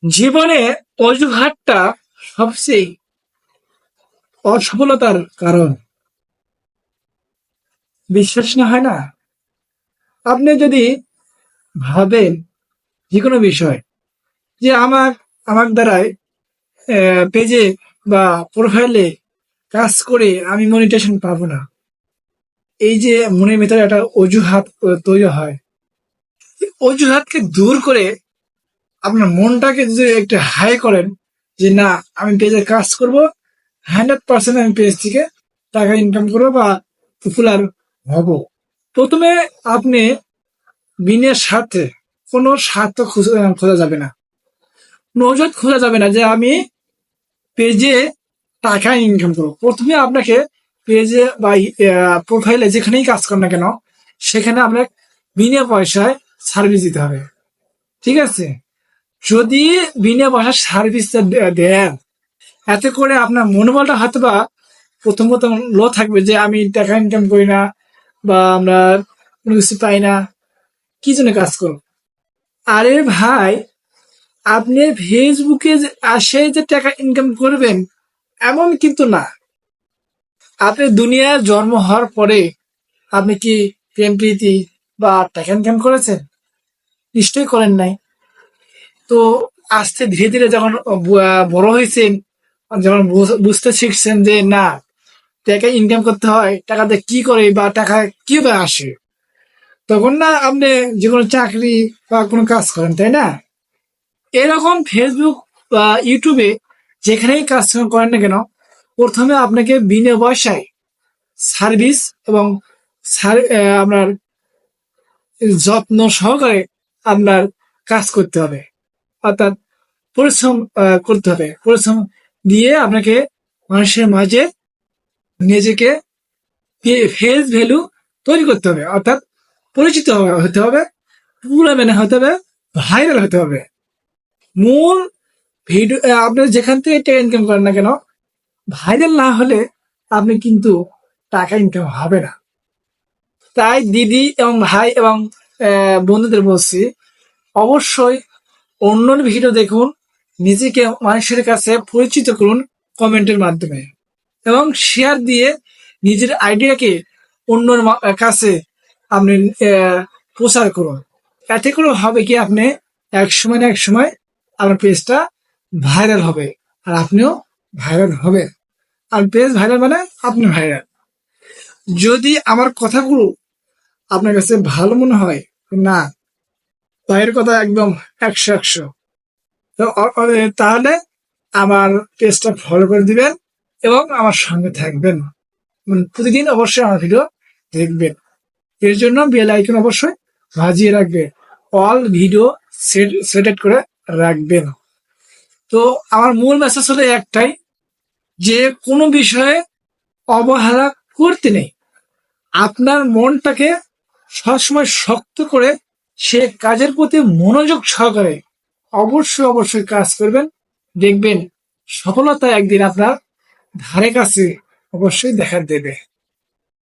জীবনে অজুহাতটা সবচেয়ে অসফলতার কারণ। বিশ্বাস না হয় না? আপনি যদি ভাবেন যে কোনো বিষয় যে আমার দ্বারাই পেজে বা প্রোফাইলে কাজ করে আমি মনিটাইজেশন পাবো না, এই যে মনের ভিতরে একটা অজুহাত তৈরি হয়। এই অজুহাতকে দূর করে আপনার মনটাকে যদি একটু হাই করেন যে না, আমি পেজে কাজ করব, 100% আমি পেজ থেকে টাকা ইনকাম করবো বা পপুলার হব। প্রথমে আপনি বিনের স্বার্থে কোনো স্বার্থ খোঁজা যাবে না, কোনো অজুহাত খোঁজা যাবে না যে আমি পেজে টাকা ইনকাম করবো। প্রথমে আপনাকে পেজে বা প্রোফাইলে যেখানেই কাজ করেন না কেন, সেখানে আপনার বিনা পয়সায় সার্ভিস দিতে হবে। ঠিক আছে? যদি বিনা পয়সার সার্ভিসটা দেন, এতে করে আপনার মনোবলটা হয়তো বা প্রথম প্রথম লো থাকবে যে আমি টাকা ইনকাম করি না বা আমরা কোনো কিছু পাই না, কি জন্য কাজ করব। আরে ভাই, আপনি ফেসবুকে আসে যে টাকা ইনকাম করবেন এমন কিন্তু না। আপনি দুনিয়ায় জন্ম হওয়ার পরে আপনি কি প্রেম প্রীতি বা টাকা ইনকাম করেছেন? নিশ্চয়ই করেন নাই। তো আস্তে ধীরে ধীরে যখন বড় হয়েছেন, যখন বুঝতে শিখছেন যে না, টাকা ইনকাম করতে হয়, টাকা দিয়ে কি করে বা টাকা কিভাবে আসে, তখন না আপনি যে কোনো চাকরি বা কোনো কাজ করেন, তাই না? এরকম ফেসবুক বা ইউটিউবে যেখানেই কাজ করেন না কেন, প্রথমে আপনাকে বিনা পয়সায় সার্ভিস এবং আপনার যত্ন সহকারে আপনার কাজ করতে হবে, অর্থাৎ পরিশ্রম করতে হবে। পরিশ্রম দিয়ে আপনাকে মানুষের মাঝে নিজেকে ফেস ভ্যালু তৈরি করতে হবে, অর্থাৎ পরিচিত হতে হবে, পুরো মেনে হতে হবে, ভাইরাল হতে হবে। মূল ভিডিও আপনি যেখান থেকে টাকা ইনকাম করেন না কেন, ভাইরাল না হলে আপনি কিন্তু টাকা ইনকাম হবে না। তাই দিদি এবং ভাই এবং বন্ধুদের বলছি, অবশ্যই অন্যর ভিডিও দেখুন, নিজেকে মানুষের কাছে পরিচিত করুন কমেন্টের মাধ্যমে, এবং শেয়ার দিয়ে নিজের আইডিয়াকে অন্যর কাছে আপনি প্রচার করুন। এতে করে হবে কি, আপনি এক সময় না এক সময় আপনার পেজটা ভাইরাল হবে আর আপনিও ভাইরাল হবেন। আর পেজ ভাইরাল মানে আপনি ভাইরাল। যদি আমার কথাগুলো আপনার কাছে ভালো মনে হয়, না ভাইয়ের কথা একদম 100 তো তাহলে আমার পেজটা ফলো করে দিবেন এবং আমার সঙ্গে থাকবেন। প্রতিদিন অবশ্যই আমার ভিডিও দেখবেন। এর জন্য বেল আইকন অবশ্যই বাজিয়ে রাখবেন, অল ভিডিও সিলেক্ট করে রাখবেন। তো আমার মূল মেসেজ হলো একটাই, যে কোনো বিষয়ে অবহেলা করতে নেই। আপনার মনটাকে সবসময় শক্ত করে সে কাজের প্রতি মনোযোগ সহকারে অবশ্যই অবশ্যই কাজ করবেন। দেখবেন সফলতা একদিন আপনার ধারে কাছে অবশ্যই দেখা দেবে।